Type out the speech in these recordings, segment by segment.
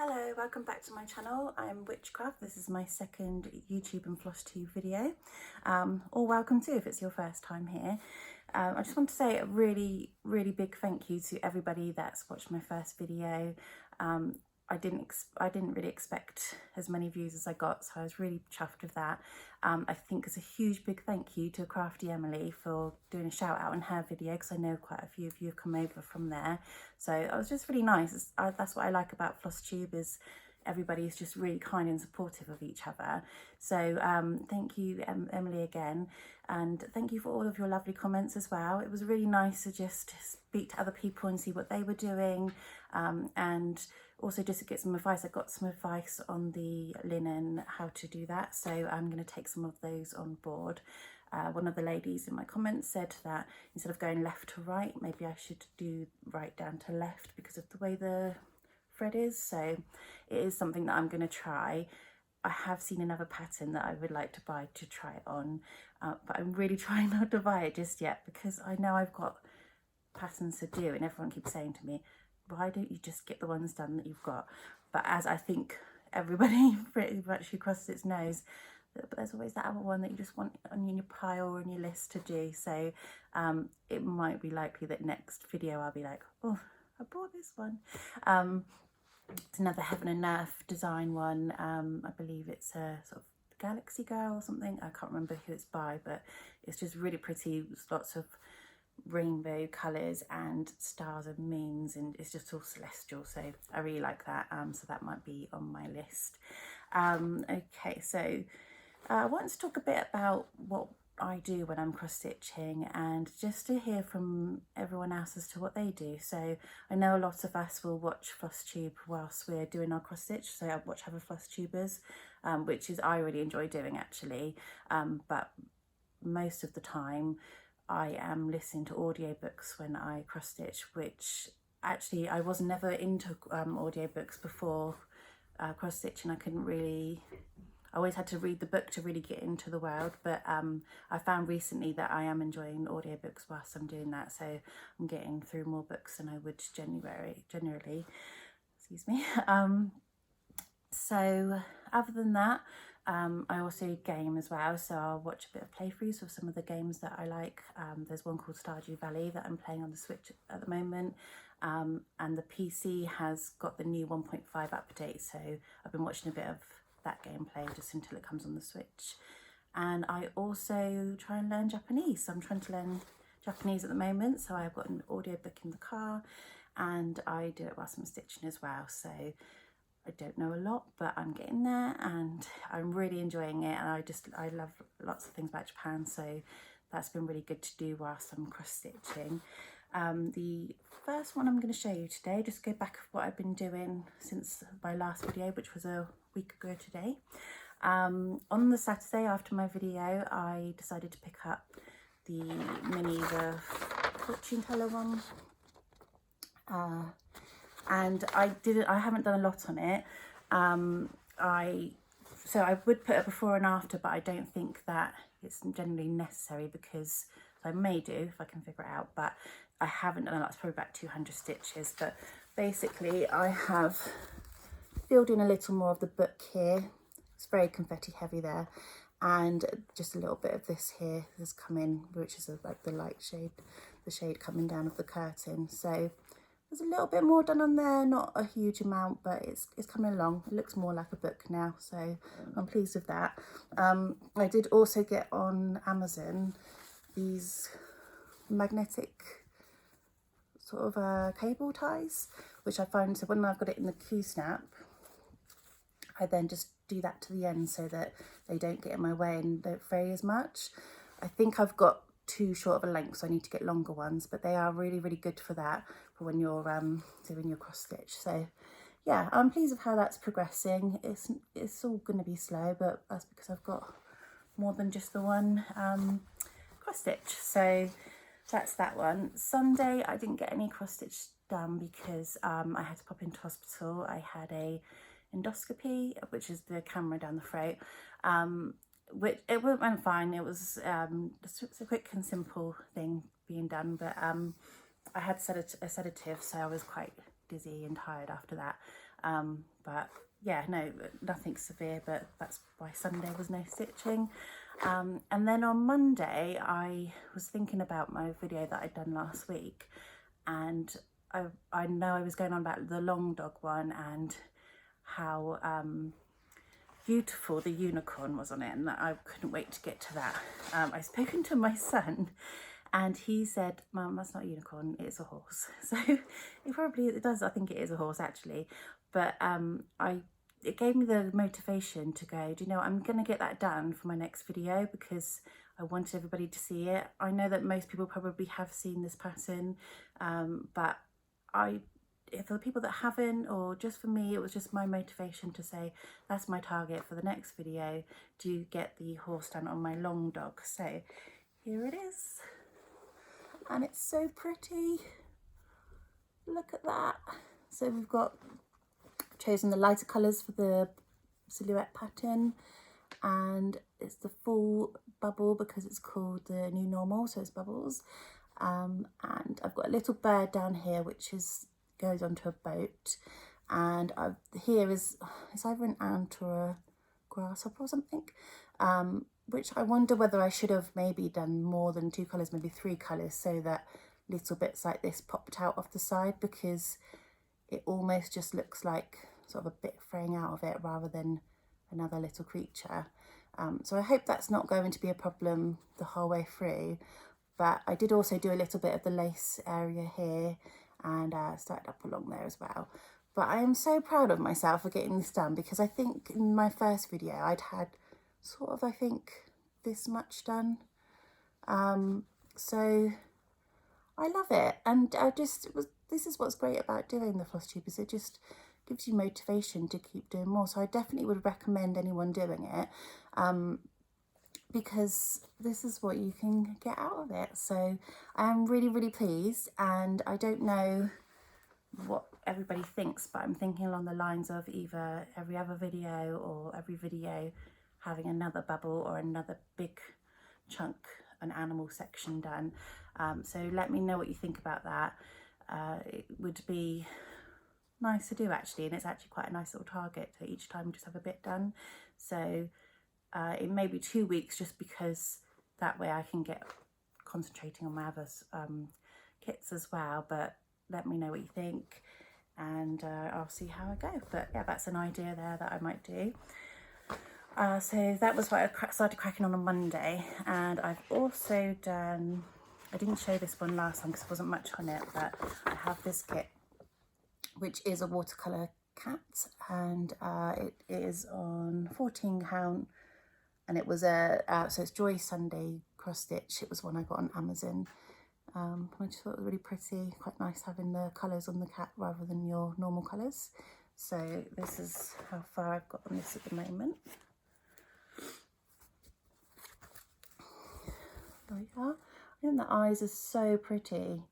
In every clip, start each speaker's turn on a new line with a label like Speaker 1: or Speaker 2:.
Speaker 1: Hello, welcome back to my channel. I'm Witchcraft. This is my second YouTube and Flosstube video, or welcome too if it's your first time here. I just want to say a really big thank you to everybody that's watched my first video. I didn't really expect as many views as I got, so I was really chuffed with that. I think it's a huge big thank you to Crafty Emily for doing a shout out in her video, because I know quite a few of you have come over from there. So it was just really nice. That's what I like about Flosstube, is everybody is just really kind and supportive of each other. So thank you, Emily, again, and thank you for all of your lovely comments as well. It was really nice to just speak to other people and see what they were doing, and also just to get some advice. I got some advice on the linen, how to do that, so I'm going to take some of those on board. One of the ladies in my comments said that instead of going left to right, maybe I should do right down to left because of the way the thread is. So it is something that I'm going to try. I have seen another pattern that I would like to buy to try it on, but I'm really trying not to buy it just yet, because I know I've got patterns to do and everyone keeps saying to me, why don't you just get the ones done that you've got? But as I think everybody pretty much who crosses its nose, but there's always that other one that you just want on your pile or on your list to do. So it might be likely that next video I'll be like, oh, I bought this one. It's another Heaven and Earth design one. I believe it's a sort of Galaxy Girl or something. I can't remember who it's by, but it's just really pretty. There's lots of rainbow colours and stars and moons, and it's just all celestial, so I really like that. So that might be on my list. Okay, so I want to talk a bit about what I do when I'm cross stitching, and just to hear from everyone else as to what they do. So I know a lot of us will watch Flosstube whilst we're doing our cross stitch, so I watch other Flosstubers, which is I really enjoy doing actually, but most of the time I am listening to audiobooks when I cross stitch, which actually I was never into audiobooks before cross stitching. I couldn't really, I always had to read the book to really get into the world, but I found recently that I am enjoying audiobooks whilst I'm doing that, so I'm getting through more books than I would generally, excuse me. So other than that, I also game as well, so I'll watch a bit of playthroughs of some of the games that I like. There's one called Stardew Valley that I'm playing on the Switch at the moment, and the PC has got the new 1.5 update, so I've been watching a bit of that gameplay just until it comes on the Switch. And I also try and learn Japanese, so I'm trying to learn Japanese at the moment, so I've got an audiobook in the car and I do it whilst I'm stitching as well. So I don't know a lot, but I'm getting there and I'm really enjoying it, and I love lots of things about Japan, so that's been really good to do whilst I'm cross stitching. The first one I'm going to show you today, just go back of what I've been doing since my last video, which was a week ago today. On the Saturday after my video, I decided to pick up the fortune teller one. And I haven't done a lot on it. So I would put a before and after, but I don't think that it's generally necessary, because I may do if I can figure it out, but I haven't done a lot. It's probably about 200 stitches, but basically I have filled in a little more of the book here. It's very confetti heavy there, and just a little bit of this here has come in, which is like the light shade, the shade coming down of the curtain. So there's a little bit more done on there, not a huge amount, but it's coming along. It looks more like a book now, so I'm pleased with that. I did also get on Amazon these magnetic sort of cable ties, which I find, so when I've got it in the Q-snap, I then just do that to the end so that they don't get in my way and don't fray as much. I think I've got too short of a length, so I need to get longer ones, but they are really good for that, for when you're doing your cross stitch. So yeah, I'm pleased with how that's progressing. It's all going to be slow, but that's because I've got more than just the one cross stitch. So that's that one. Sunday I didn't get any cross stitch done because I had to pop into hospital. I had a endoscopy, which is the camera down the throat, which it went fine. It was just a quick and simple thing being done, but I had a sedative, so I was quite dizzy and tired after that. But yeah, no, nothing severe, but that's why Sunday was no stitching. And then on Monday, I was thinking about my video that I'd done last week, and I know I was going on about the long dog one and how beautiful the unicorn was on it, and that I couldn't wait to get to that. I've spoken to my son, and he said, "Mum, that's not a unicorn, it's a horse." So it does, I think it is a horse actually. But it gave me the motivation to go, do you know what, I'm going to get that done for my next video because I wanted everybody to see it. I know that most people probably have seen this pattern, but for the people that haven't, or just for me, it was just my motivation to say that's my target for the next video, to get the horse done on my long dog. So here it is, and it's so pretty. Look at that. So we've chosen the lighter colours for the silhouette pattern, and it's the full bubble because it's called the new normal, so it's bubbles. And I've got a little bird down here which goes onto a boat, and here is, it's either an ant or a grasshopper or something, which I wonder whether I should have maybe done more than 2 colours, maybe 3 colours, so that little bits like this popped out off the side, because it almost just looks like sort of a bit fraying out of it rather than another little creature. So I hope that's not going to be a problem the whole way through. But I did also do a little bit of the lace area here, and started up along there as well. But I am so proud of myself for getting this done, because I think in my first video I'd had sort of, I think, this much done. So I love it, and this is what's great about doing the Flosstube, is it just gives you motivation to keep doing more. So I definitely would recommend anyone doing it, because this is what you can get out of it. So I am really, really pleased, and I don't know what everybody thinks, but I'm thinking along the lines of either every other video or every video having another bubble or another big chunk, an animal section done. So let me know what you think about that. It would be nice to do actually, and it's actually quite a nice little target to each time just have a bit done. So it may be 2 weeks, just because that way I can get concentrating on my other kits as well. But let me know what you think, and I'll see how I go. But yeah, that's an idea there that I might do. So that was what I started cracking on Monday, and I've also done, I didn't show this one last time because there wasn't much on it, but I have this kit which is a watercolour cat, and it is on 14 count, and it was so it's Joy Sunday cross stitch. It was one I got on Amazon. I just thought it was really pretty, quite nice having the colours on the cat rather than your normal colours. So this is how far I've got on this at the moment. There we are. I think the eyes are so pretty,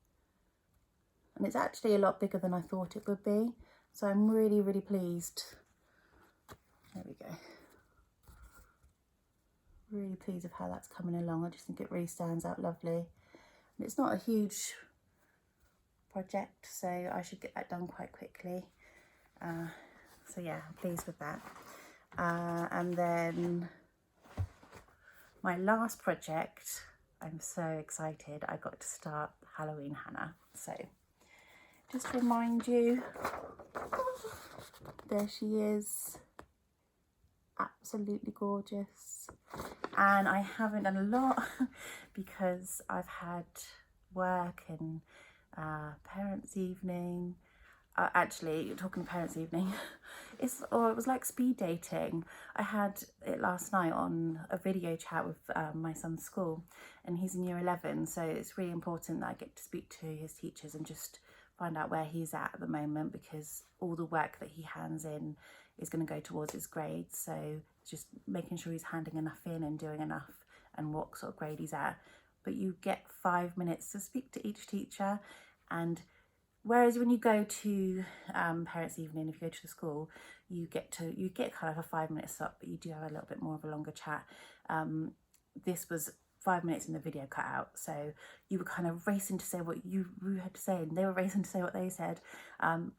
Speaker 1: and it's actually a lot bigger than I thought it would be, so I'm really, really pleased. There we go. Really pleased with how that's coming along. I just think it really stands out lovely, and it's not a huge project, so I should get that done quite quickly. So yeah, I'm pleased with that. And then my last project, I'm so excited, I got to start Halloween Hannah. So just to remind you, there she is, absolutely gorgeous. And I haven't done a lot because I've had work and parents' evening. Actually, talking to parents' evening, it was like speed dating. I had it last night on a video chat with my son's school, and he's in year 11, so it's really important that I get to speak to his teachers and just find out where he's at the moment, because all the work that he hands in is going to go towards his grades. So just making sure he's handing enough in and doing enough, and what sort of grade he's at. But you get 5 minutes to speak to each teacher, and whereas when you go to parents' evening, if you go to the school, you get kind of a 5 minute slot, but you do have a little bit more of a longer chat. This was 5 minutes in the video cut out, so you were kind of racing to say what you had to say and they were racing to say what they said.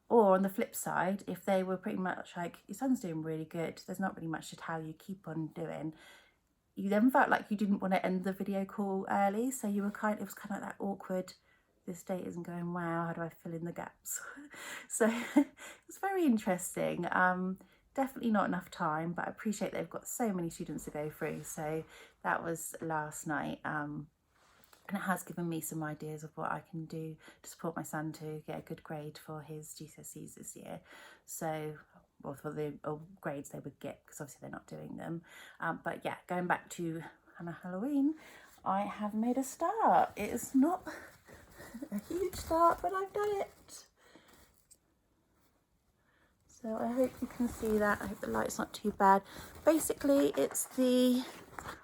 Speaker 1: Or on the flip side, if they were pretty much like, your son's doing really good, there's not really much to tell you, keep on doing, you then felt like you didn't want to end the video call early, so you were it was kind of like that awkward, this date isn't going well, how do I fill in the gaps? So it was very interesting. Definitely not enough time, but I appreciate they've got so many students to go through. So that was last night, and it has given me some ideas of what I can do to support my son to get a good grade for his GCSEs this year. So, well, for the grades they would get, because obviously they're not doing them. But yeah, going back to Hannah Halloween, I have made a start. It is not a huge start, but I've done it. So I hope you can see that. I hope the light's not too bad. Basically,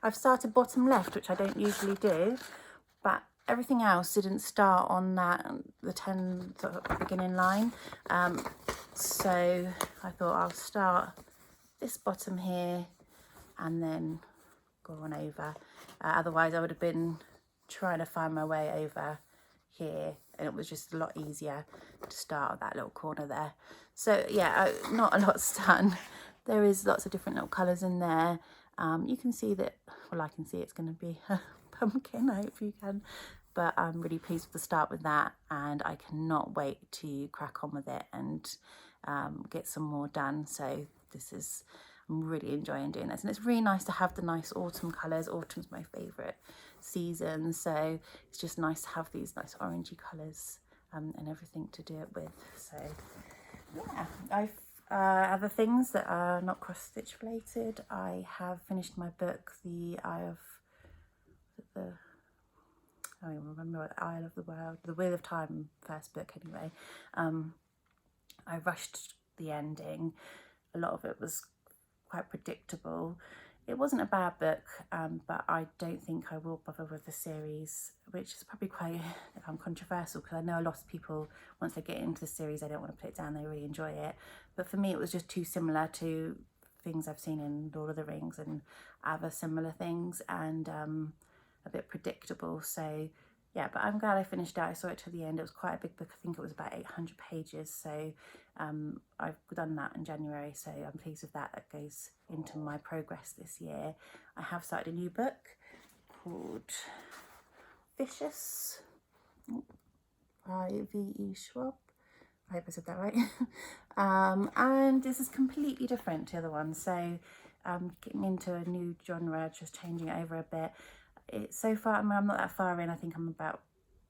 Speaker 1: I've started bottom left, which I don't usually do, but everything else didn't start on the 10 sort of beginning line. So I thought I'll start this bottom here and then go on over. Otherwise I would have been trying to find my way over here, and it was just a lot easier to start at that little corner there. So yeah, not a lot's done. There is lots of different little colours in there. You can see that, well, I can see it's going to be a pumpkin, I hope you can, but I'm really pleased with the start with that, and I cannot wait to crack on with it and get some more done. So I'm really enjoying doing this, and it's really nice to have the nice autumn colours. Autumn's my favourite season, so it's just nice to have these nice orangey colours and everything to do it with. So yeah, I've other things that are not cross stitch related. I have finished my book, I don't even remember what, Isle of the World, The Wheel of Time, first book anyway. I rushed the ending. A lot of it was quite predictable. It wasn't a bad book, but I don't think I will bother with the series, which is probably quite controversial, because I know a lot of people, once they get into the series, they don't want to put it down, they really enjoy it. But for me, it was just too similar to things I've seen in Lord of the Rings and other similar things, and a bit predictable. So yeah, but I'm glad I finished it. I saw it to the end. It was quite a big book. I think it was about 800 pages. So I've done that in January, so I'm pleased with that. That goes into my progress this year. I have started a new book called Vicious by V.E. Schwab. I hope I said that right. And this is completely different to the other one. So getting into a new genre, just changing it over a bit. So far, I mean, I'm not that far in. I think I'm about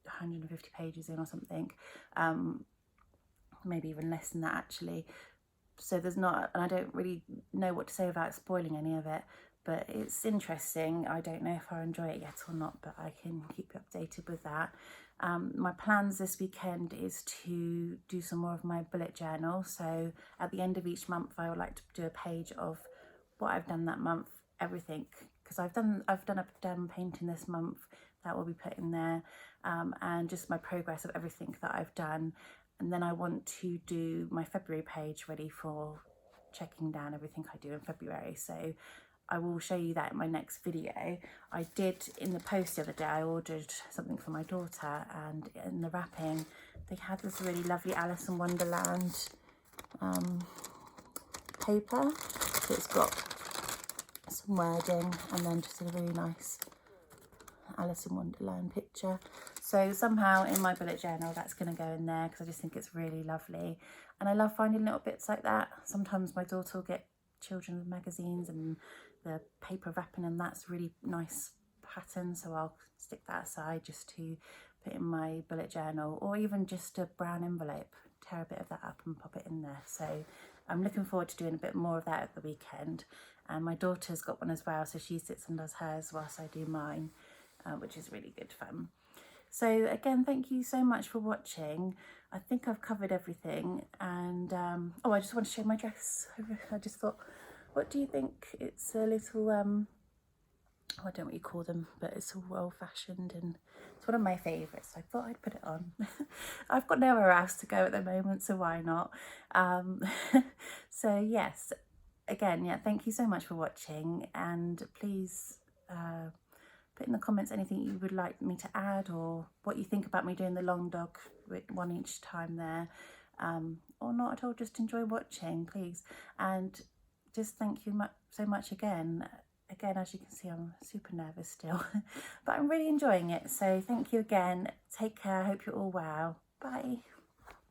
Speaker 1: 150 pages in or something. Maybe even less than that, actually. So there's not, and I don't really know what to say without spoiling any of it, but it's interesting. I don't know if I enjoy it yet or not, but I can keep you updated with that. My plans this weekend is to do some more of my bullet journal. So at the end of each month, I would like to do a page of what I've done that month, everything, because I've done a painting this month that will be put in there, and just my progress of everything that I've done. And then I want to do my February page ready for checking down everything I do in February. So I will show you that in my next video. I did, in the post the other day, I ordered something for my daughter, and in the wrapping they had this really lovely Alice in Wonderland paper. So it's got some wording and then just a really nice Alice in Wonderland picture. So somehow in my bullet journal that's going to go in there, because I just think it's really lovely, and I love finding little bits like that. Sometimes my daughter will get children's magazines and the paper wrapping, and that's really nice pattern, so I'll stick that aside just to put in my bullet journal, or even just a brown envelope, tear a bit of that up and pop it in there. So I'm looking forward to doing a bit more of that at the weekend. And my daughter's got one as well, so she sits and does hers whilst I do mine, which is really good fun. So again, thank you so much for watching. I think I've covered everything, and oh, I just want to show my dress. I just thought, what do you think? It's a little oh, I don't know what you call them, but it's all old-fashioned, and it's one of my favourites, so I thought I'd put it on. I've got nowhere else to go at the moment, so why not? So yes, again, yeah, thank you so much for watching, and please put in the comments anything you would like me to add, or what you think about me doing the long dog with one each time there, or not at all, just enjoy watching, please. And just thank you so much again. Again, as you can see, I'm super nervous still, but I'm really enjoying it. So thank you again. Take care. I hope you're all well. Bye.